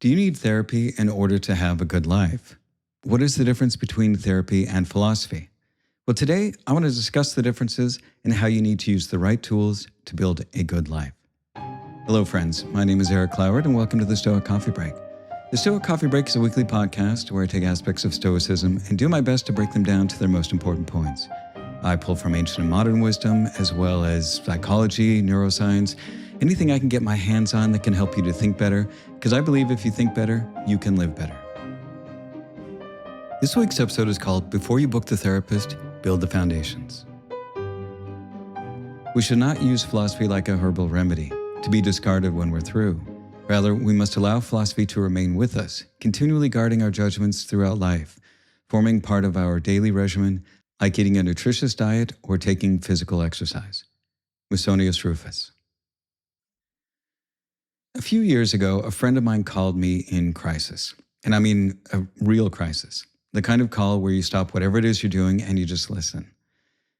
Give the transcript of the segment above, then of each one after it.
Do you need therapy in order to have a good life? What is the difference between therapy and philosophy? Well, today I want to discuss the differences and how you need to use the right tools to build a good life. Hello, friends. My name is Eric Cloward, and welcome to the Stoic Coffee Break. The Stoic Coffee Break is a weekly podcast where I take aspects of Stoicism and do my best to break them down to their most important points. I pull from ancient and modern wisdom, as well as psychology, neuroscience, anything I can get my hands on that can help you to think better, because I believe if you think better, you can live better. This week's episode is called Before You Book the Therapist, Build the Foundations. We should not use philosophy like a herbal remedy, to be discarded when we're through. Rather, we must allow philosophy to remain with us, continually guarding our judgments throughout life, forming part of our daily regimen, like eating a nutritious diet or taking physical exercise. Musonius Rufus. A few years ago, a friend of mine called me in crisis. And I mean a real crisis. The kind of call where you stop whatever it is you're doing and you just listen.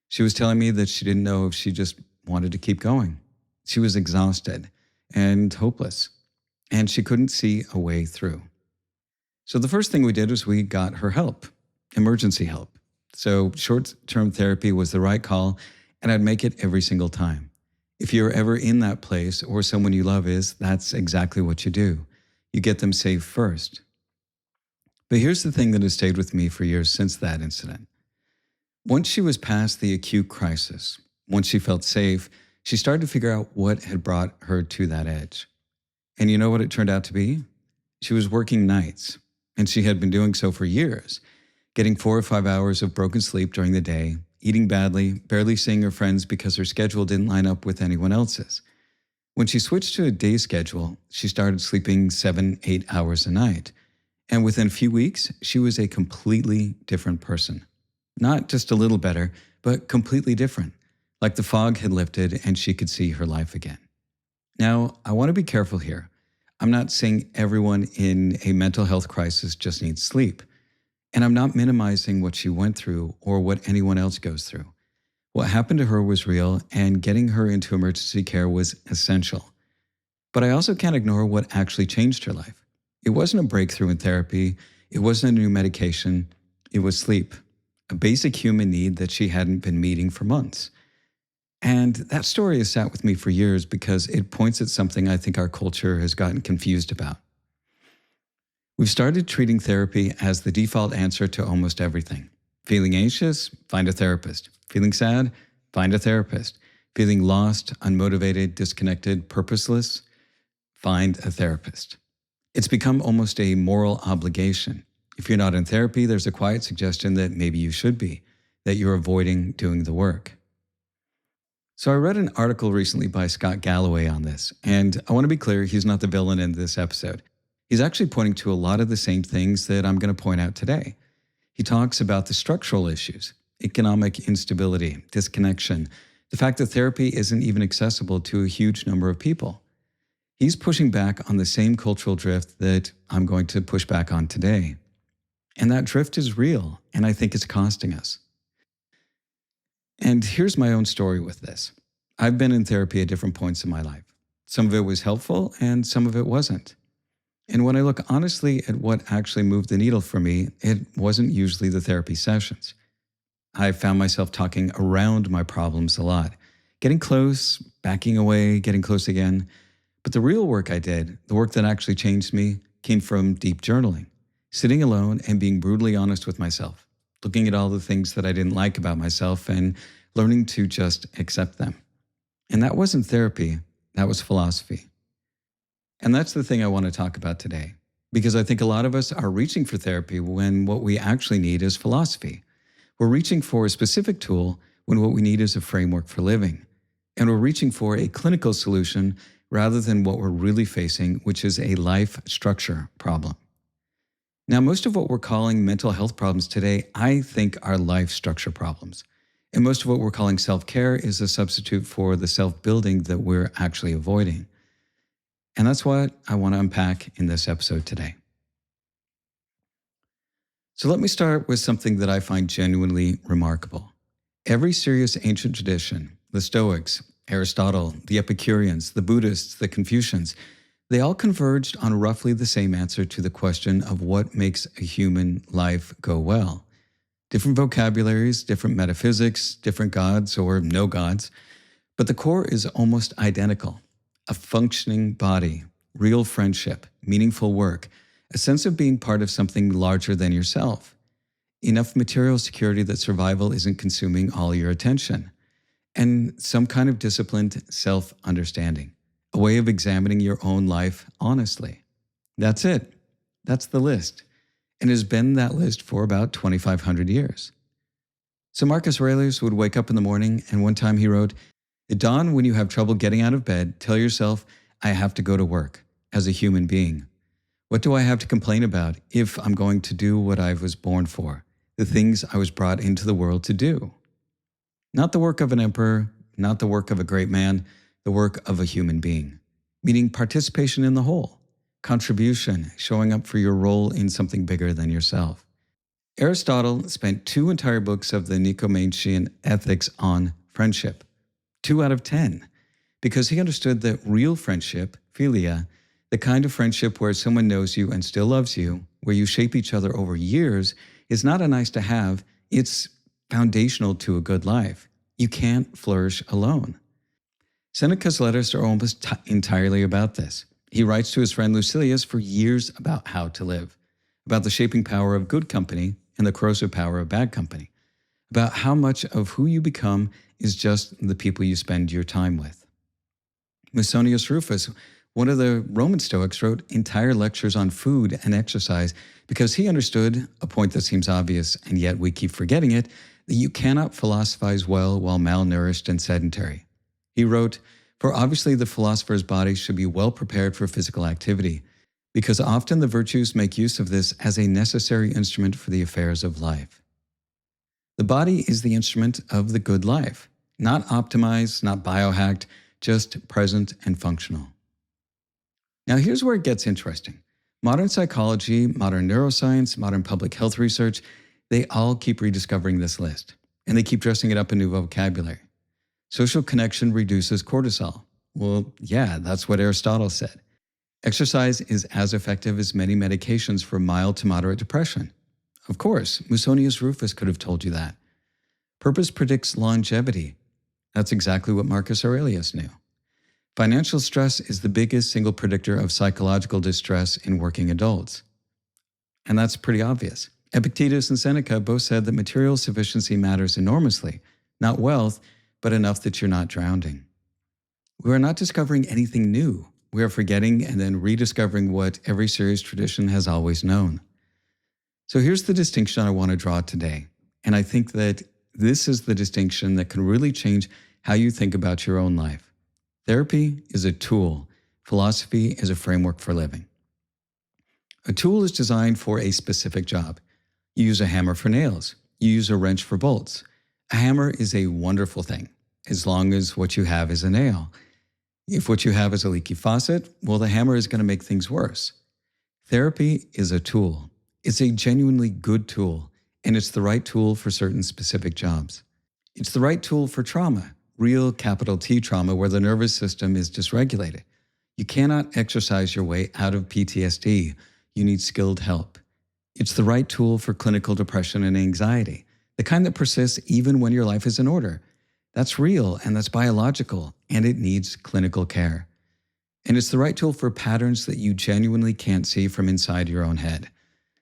She was telling me that she didn't know if she just wanted to keep going. She was exhausted and hopeless, and she couldn't see a way through. So the first thing we did was we got her help, emergency help. So short-term therapy was the right call, and I'd make it every single time. If you're ever in that place or someone you love is, that's exactly what you do. You get them safe first. But here's the thing that has stayed with me for years since that incident. Once she was past the acute crisis, once she felt safe, she started to figure out what had brought her to that edge. And you know what it turned out to be? She was working nights, and she had been doing so for years, getting 4 or 5 hours of broken sleep during the day, eating badly, barely seeing her friends because her schedule didn't line up with anyone else's. When she switched to a day schedule, she started sleeping 7-8 hours a night. And within a few weeks, she was a completely different person. Not just a little better, but completely different. Like the fog had lifted and she could see her life again. Now, I want to be careful here. I'm not saying everyone in a mental health crisis just needs sleep. And I'm not minimizing what she went through or what anyone else goes through. What happened to her was real, and getting her into emergency care was essential. But I also can't ignore what actually changed her life. It wasn't a breakthrough in therapy. It wasn't a new medication. It was sleep, a basic human need that she hadn't been meeting for months. And that story has sat with me for years because it points at something I think our culture has gotten confused about. We've started treating therapy as the default answer to almost everything. Feeling anxious? Find a therapist. Feeling sad? Find a therapist. Feeling lost, unmotivated, disconnected, purposeless? Find a therapist. It's become almost a moral obligation. If you're not in therapy, there's a quiet suggestion that maybe you should be, that you're avoiding doing the work. So I read an article recently by Scott Galloway on this, and I want to be clear, he's not the villain in this episode. He's actually pointing to a lot of the same things that I'm going to point out today. He talks about the structural issues, economic instability, disconnection, the fact that therapy isn't even accessible to a huge number of people. He's pushing back on the same cultural drift that I'm going to push back on today. And that drift is real, and I think it's costing us. And here's my own story with this. I've been in therapy at different points in my life. Some of it was helpful, and some of it wasn't. And when I look honestly at what actually moved the needle for me, it wasn't usually the therapy sessions. I found myself talking around my problems a lot, getting close, backing away, getting close again. But the real work I did, the work that actually changed me, came from deep journaling, sitting alone and being brutally honest with myself, looking at all the things that I didn't like about myself and learning to just accept them. And that wasn't therapy, that was philosophy. And that's the thing I want to talk about today, because I think a lot of us are reaching for therapy when what we actually need is philosophy. We're reaching for a specific tool when what we need is a framework for living. And we're reaching for a clinical solution rather than what we're really facing, which is a life structure problem. Now, most of what we're calling mental health problems today, I think are life structure problems. And most of what we're calling self-care is a substitute for the self-building that we're actually avoiding. And that's what I want to unpack in this episode today. So let me start with something that I find genuinely remarkable. Every serious ancient tradition, the Stoics, Aristotle, the Epicureans, the Buddhists, the Confucians, They all converged on roughly the same answer to the question of what makes a human life go well. Different vocabularies, different metaphysics, different gods or no gods, but the core is almost identical. A functioning body, real friendship, meaningful work, a sense of being part of something larger than yourself. Enough material security that survival isn't consuming all your attention. And some kind of disciplined self-understanding, a way of examining your own life honestly. That's it. That's the list. And has been that list for about 2,500 years. So Marcus Aurelius would wake up in the morning, and one time he wrote, "At dawn, when you have trouble getting out of bed, tell yourself, I have to go to work as a human being. What do I have to complain about if I'm going to do what I was born for, the things I was brought into the world to do? Not the work of an emperor, not the work of a great man, the work of a human being," meaning participation in the whole, contribution, showing up for your role in something bigger than yourself. Aristotle spent 2 entire books of the Nicomachean Ethics on friendship, 2 out of 10, because he understood that real friendship, philia, the kind of friendship where someone knows you and still loves you, where you shape each other over years, is not a nice to have, it's foundational to a good life. You can't flourish alone. Seneca's letters are almost entirely about this. He writes to his friend Lucilius for years about how to live, about the shaping power of good company and the corrosive power of bad company, about how much of who you become is just the people you spend your time with. Musonius Rufus, one of the Roman Stoics, wrote entire lectures on food and exercise because he understood, a point that seems obvious and yet we keep forgetting it, that you cannot philosophize well while malnourished and sedentary. He wrote, "For obviously the philosopher's body should be well prepared for physical activity, because often the virtues make use of this as a necessary instrument for the affairs of life." The body is the instrument of the good life, not optimized, not biohacked, just present and functional. Now here's where it gets interesting. Modern psychology, modern neuroscience, modern public health research, they all keep rediscovering this list, and they keep dressing it up in new vocabulary. Social connection reduces cortisol. Well, yeah, that's what Aristotle said. Exercise is as effective as many medications for mild to moderate depression. Of course, Musonius Rufus could have told you that. Purpose predicts longevity. That's exactly what Marcus Aurelius knew. Financial stress is the biggest single predictor of psychological distress in working adults. And that's pretty obvious. Epictetus and Seneca both said that material sufficiency matters enormously, not wealth, but enough that you're not drowning. We are not discovering anything new. We are forgetting and then rediscovering what every serious tradition has always known. So here's the distinction I want to draw today. And I think that this is the distinction that can really change how you think about your own life. Therapy is a tool. Philosophy is a framework for living. A tool is designed for a specific job. You use a hammer for nails. You use a wrench for bolts. A hammer is a wonderful thing, as long as what you have is a nail. If what you have is a leaky faucet, well, the hammer is going to make things worse. Therapy is a tool. It's a genuinely good tool, and it's the right tool for certain specific jobs. It's the right tool for trauma, real capital T trauma where the nervous system is dysregulated. You cannot exercise your way out of PTSD. You need skilled help. It's the right tool for clinical depression and anxiety, the kind that persists even when your life is in order. That's real and that's biological, and it needs clinical care. And it's the right tool for patterns that you genuinely can't see from inside your own head.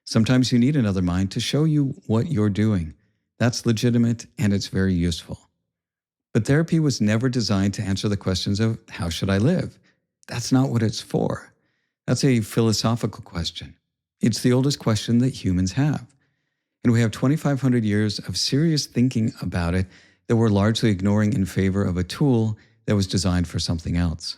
Sometimes you need another mind to show you what you're doing. That's legitimate and it's very useful. But therapy was never designed to answer the questions of how should I live? That's not what it's for. That's a philosophical question. It's the oldest question that humans have. And we have 2,500 years of serious thinking about it that we're largely ignoring in favor of a tool that was designed for something else.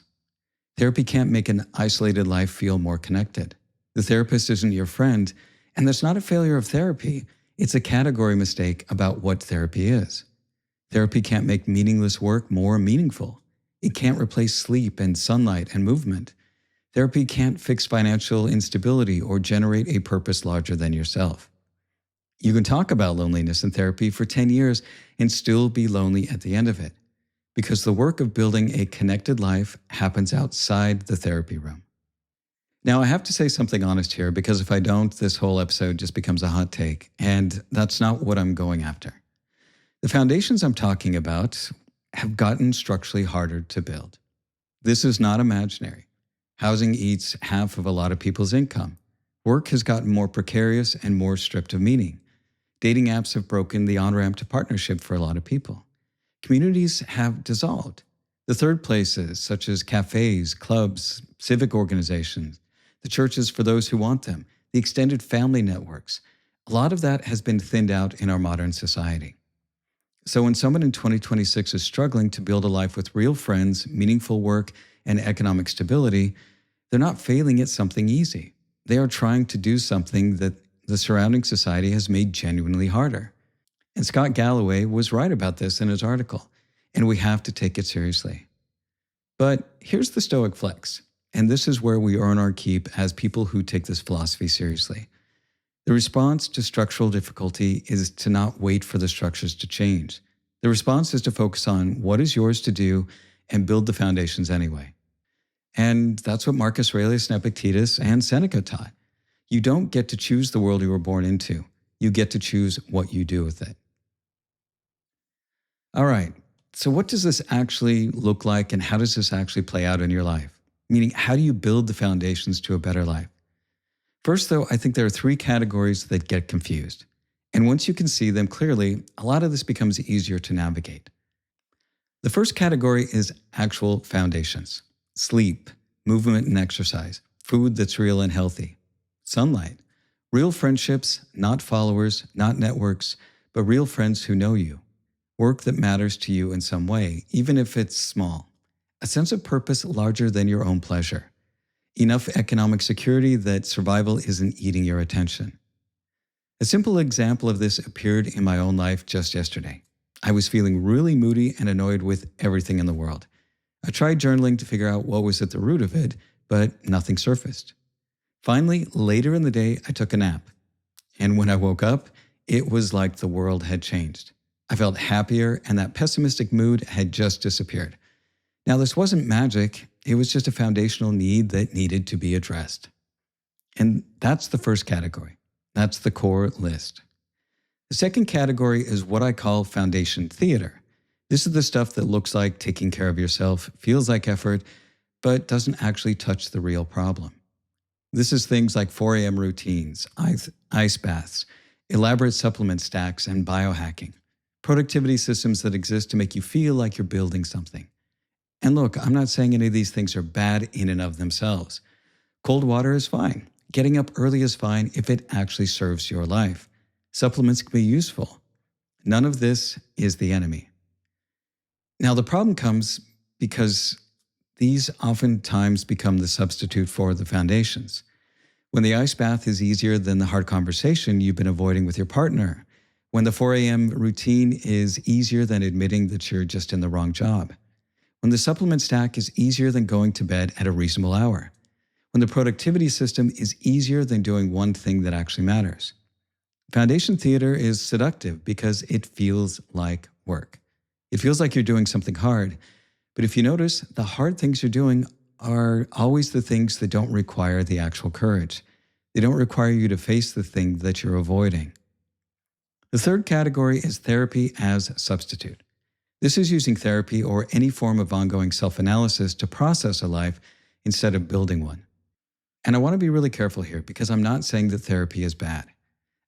Therapy can't make an isolated life feel more connected. The therapist isn't your friend, and that's not a failure of therapy. It's a category mistake about what therapy is. Therapy can't make meaningless work more meaningful. It can't replace sleep and sunlight and movement. Therapy can't fix financial instability or generate a purpose larger than yourself. You can talk about loneliness in therapy for 10 years and still be lonely at the end of it, because the work of building a connected life happens outside the therapy room. Now, I have to say something honest here, because if I don't, this whole episode just becomes a hot take, and that's not what I'm going after. The foundations I'm talking about have gotten structurally harder to build. This is not imaginary. Housing eats half of a lot of people's income. Work has gotten more precarious and more stripped of meaning. Dating apps have broken the on-ramp to partnership for a lot of people. Communities have dissolved. The third places, such as cafes, clubs, civic organizations, the churches for those who want them, the extended family networks, a lot of that has been thinned out in our modern society. So when someone in 2026 is struggling to build a life with real friends, meaningful work, and economic stability, they're not failing at something easy. They are trying to do something that the surrounding society has made genuinely harder. And Scott Galloway was right about this in his article, and we have to take it seriously. But here's the Stoic flex, and this is where we earn our keep as people who take this philosophy seriously. The response to structural difficulty is to not wait for the structures to change. The response is to focus on what is yours to do and build the foundations anyway. And that's what Marcus Aurelius and Epictetus and Seneca taught. You don't get to choose the world you were born into. You get to choose what you do with it. All right, so what does this actually look like, and how does this actually play out in your life? Meaning, how do you build the foundations to a better life? First, though, I think there are three categories that get confused. And once you can see them clearly, a lot of this becomes easier to navigate. The first category is actual foundations: sleep, movement and exercise, food that's real and healthy, sunlight, real friendships, not followers, not networks, but real friends who know you, work that matters to you in some way, even if it's small, a sense of purpose larger than your own pleasure, enough economic security that survival isn't eating your attention. A simple example of this appeared in my own life just yesterday. I was feeling really moody and annoyed with everything in the world. I tried journaling to figure out what was at the root of it, but nothing surfaced. Finally, later in the day, I took a nap. And when I woke up, it was like the world had changed. I felt happier, and that pessimistic mood had just disappeared. Now, this wasn't magic. It was just a foundational need that needed to be addressed. And that's the first category. That's the core list. The second category is what I call foundation theater. This is the stuff that looks like taking care of yourself, feels like effort, but doesn't actually touch the real problem. This is things like 4 a.m. routines, ice baths, elaborate supplement stacks, and biohacking. Productivity systems that exist to make you feel like you're building something. And look, I'm not saying any of these things are bad in and of themselves. Cold water is fine. Getting up early is fine if it actually serves your life. Supplements can be useful. None of this is the enemy. Now, the problem comes because these oftentimes become the substitute for the foundations. When the ice bath is easier than the hard conversation you've been avoiding with your partner. When the 4 a.m. routine is easier than admitting that you're just in the wrong job. When the supplement stack is easier than going to bed at a reasonable hour. When the productivity system is easier than doing one thing that actually matters. Foundation theater is seductive because it feels like work. It feels like you're doing something hard. But if you notice, the hard things you're doing are always the things that don't require the actual courage. They don't require you to face the thing that you're avoiding. The third category is therapy as substitute. This is using therapy or any form of ongoing self-analysis to process a life instead of building one. And I want to be really careful here because I'm not saying that therapy is bad.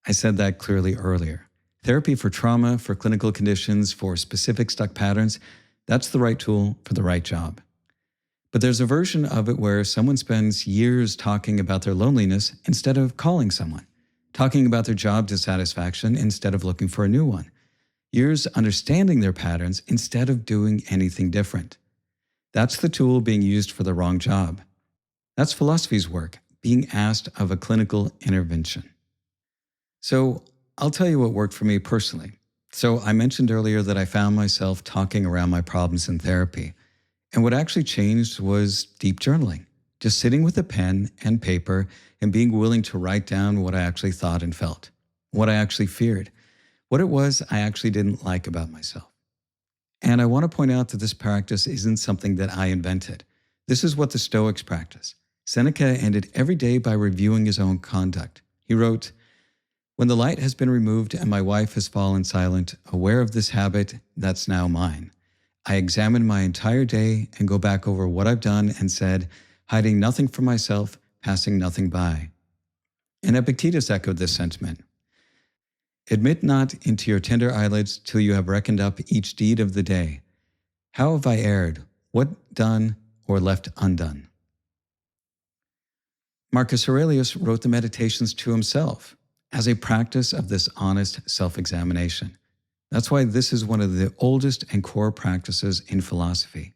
I said that clearly earlier. Therapy for trauma, for clinical conditions, for specific stuck patterns, that's the right tool for the right job. But there's a version of it where someone spends years talking about their loneliness instead of calling someone, talking about their job dissatisfaction instead of looking for a new one, years understanding their patterns instead of doing anything different. That's the tool being used for the wrong job. That's philosophy's work, being asked of a clinical intervention. So I'll tell you what worked for me personally. So I mentioned earlier that I found myself talking around my problems in therapy. And what actually changed was deep journaling, just sitting with a pen and paper and being willing to write down what I actually thought and felt, what I actually feared, what it was I actually didn't like about myself. And I want to point out that this practice isn't something that I invented. This is what the Stoics practice. Seneca ended every day by reviewing his own conduct. He wrote, "When the light has been removed and my wife has fallen silent, aware of this habit that's now mine, I examine my entire day and go back over what I've done and said, hiding nothing from myself, passing nothing by." And Epictetus echoed this sentiment. "Admit not into your tender eyelids till you have reckoned up each deed of the day. How have I erred? What done or left undone?" Marcus Aurelius wrote the Meditations to himself as a practice of this honest self-examination. That's why this is one of the oldest and core practices in philosophy.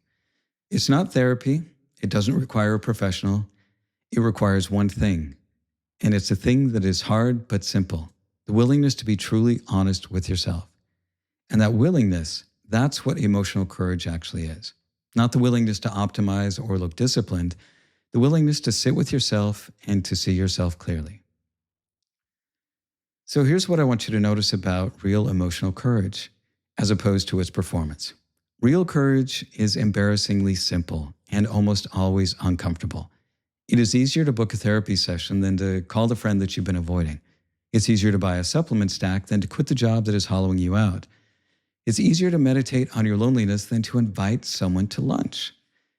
It's not therapy. It doesn't require a professional. It requires one thing, and it's a thing that is hard but simple: the willingness to be truly honest with yourself. And that willingness, that's what emotional courage actually is. Not the willingness to optimize or look disciplined, the willingness to sit with yourself and to see yourself clearly. So here's what I want you to notice about real emotional courage, as opposed to its performance. Real courage is embarrassingly simple and almost always uncomfortable. It is easier to book a therapy session than to call the friend that you've been avoiding. It's easier to buy a supplement stack than to quit the job that is hollowing you out. It's easier to meditate on your loneliness than to invite someone to lunch.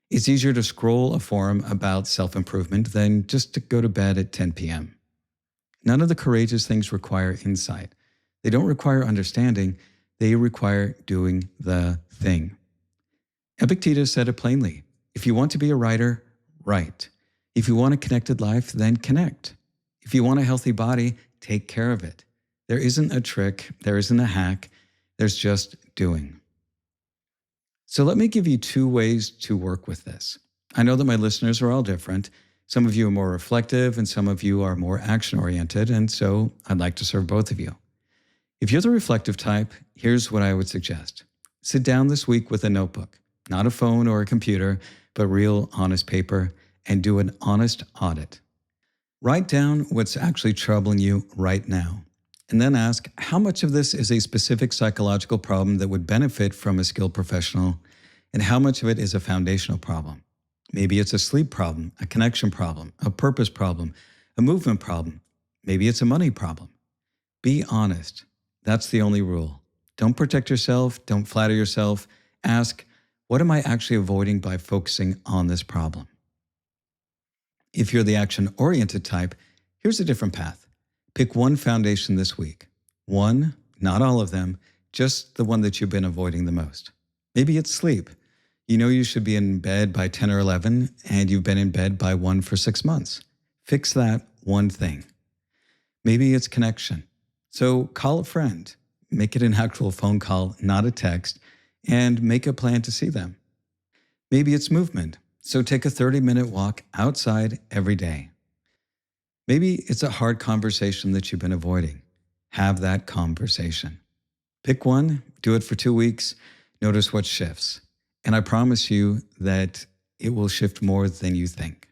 It's easier to scroll a forum about self-improvement than just to go to bed at 10 p.m. None of the courageous things require insight. They don't require understanding. They require doing the thing. Epictetus said it plainly. If you want to be a writer, write. If you want a connected life, then connect. If you want a healthy body, take care of it. There isn't a trick. There isn't a hack. There's just doing. So let me give you 2 ways to work with this. I know that my listeners are all different. Some of you are more reflective and some of you are more action-oriented, and so I'd like to serve both of you. If you're the reflective type, here's what I would suggest. Sit down this week with a notebook, not a phone or a computer, but real honest paper, and do an honest audit. Write down what's actually troubling you right now, and then ask how much of this is a specific psychological problem that would benefit from a skilled professional, and how much of it is a foundational problem. Maybe it's a sleep problem, a connection problem, a purpose problem, a movement problem. Maybe it's a money problem. Be honest. That's the only rule. Don't protect yourself. Don't flatter yourself. Ask, what am I actually avoiding by focusing on this problem? If you're the action-oriented type, here's a different path. Pick one foundation this week. One, not all of them, just the one that you've been avoiding the most. Maybe it's sleep. You know you should be in bed by 10 or 11, and you've been in bed by 1 for 6 months. Fix that one thing. Maybe it's connection. So call a friend. Make it an actual phone call, not a text, and make a plan to see them. Maybe it's movement. So take a 30-minute walk outside every day. Maybe it's a hard conversation that you've been avoiding. Have that conversation. Pick one, do it for 2 weeks, notice what shifts. And I promise you that it will shift more than you think.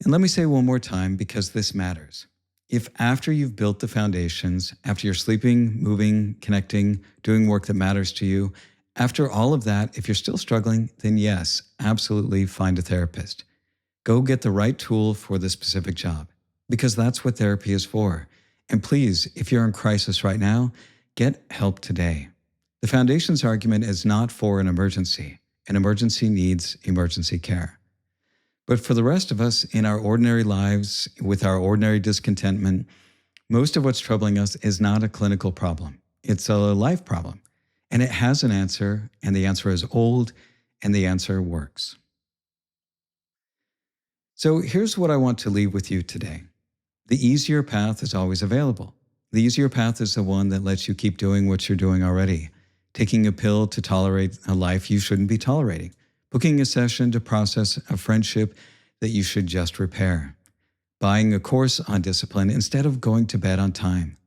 And let me say one more time, because this matters. If after you've built the foundations, after you're sleeping, moving, connecting, doing work that matters to you, after all of that, if you're still struggling, then yes, absolutely find a therapist. Go get the right tool for the specific job, because that's what therapy is for. And please, if you're in crisis right now, get help today. The foundations argument is not for an emergency. An emergency needs emergency care. But for the rest of us in our ordinary lives, with our ordinary discontentment, most of what's troubling us is not a clinical problem. It's a life problem. And it has an answer, and the answer is old, and the answer works. So here's what I want to leave with you today. The easier path is always available. The easier path is the one that lets you keep doing what you're doing already. Taking a pill to tolerate a life you shouldn't be tolerating. Booking a session to process a friendship that you should just repair. Buying a course on discipline instead of going to bed on time.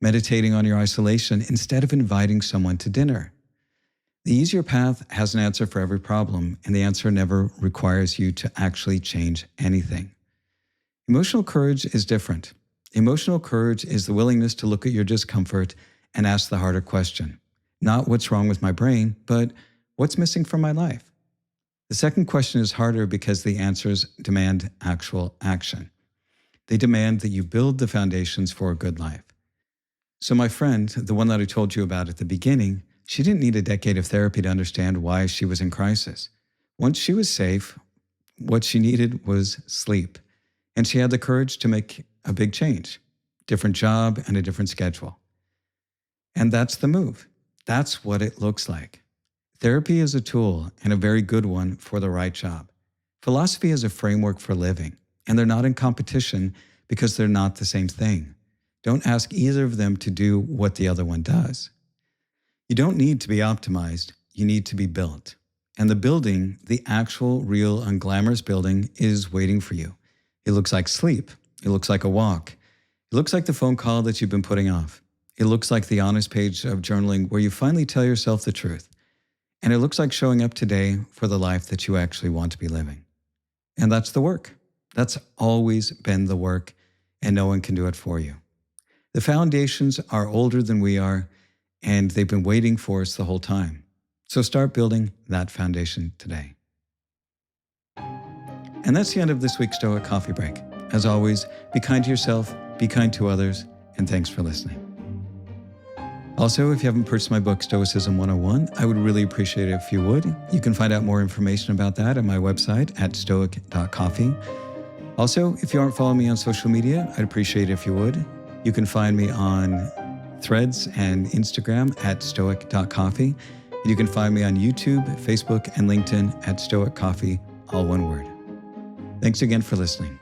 Meditating on your isolation instead of inviting someone to dinner. The easier path has an answer for every problem, and the answer never requires you to actually change anything. Emotional courage is different. Emotional courage is the willingness to look at your discomfort and ask the harder question. Not what's wrong with my brain, but what's missing from my life? The second question is harder because the answers demand actual action. They demand that you build the foundations for a good life. So my friend, the one that I told you about at the beginning, she didn't need a decade of therapy to understand why she was in crisis. Once she was safe, what she needed was sleep. And she had the courage to make a big change, different job and a different schedule. And that's the move. That's what it looks like. Therapy is a tool, and a very good one for the right job. Philosophy is a framework for living, and they're not in competition because they're not the same thing. Don't ask either of them to do what the other one does. You don't need to be optimized, you need to be built. And the building, the actual, real, unglamorous building, is waiting for you. It looks like sleep. It looks like a walk. It looks like the phone call that you've been putting off. It looks like the honest page of journaling where you finally tell yourself the truth. And it looks like showing up today for the life that you actually want to be living. And that's the work. That's always been the work, and no one can do it for you. The foundations are older than we are, and they've been waiting for us the whole time. So start building that foundation today. And that's the end of this week's Stoic Coffee Break. As always, be kind to yourself, be kind to others, and thanks for listening. Also, if you haven't purchased my book, Stoicism 101, I would really appreciate it if you would. You can find out more information about that at my website at stoic.coffee. Also, if you aren't following me on social media, I'd appreciate it if you would. You can find me on Threads and Instagram at stoic.coffee. And you can find me on YouTube, Facebook, and LinkedIn at Stoic Coffee, all one word. Thanks again for listening.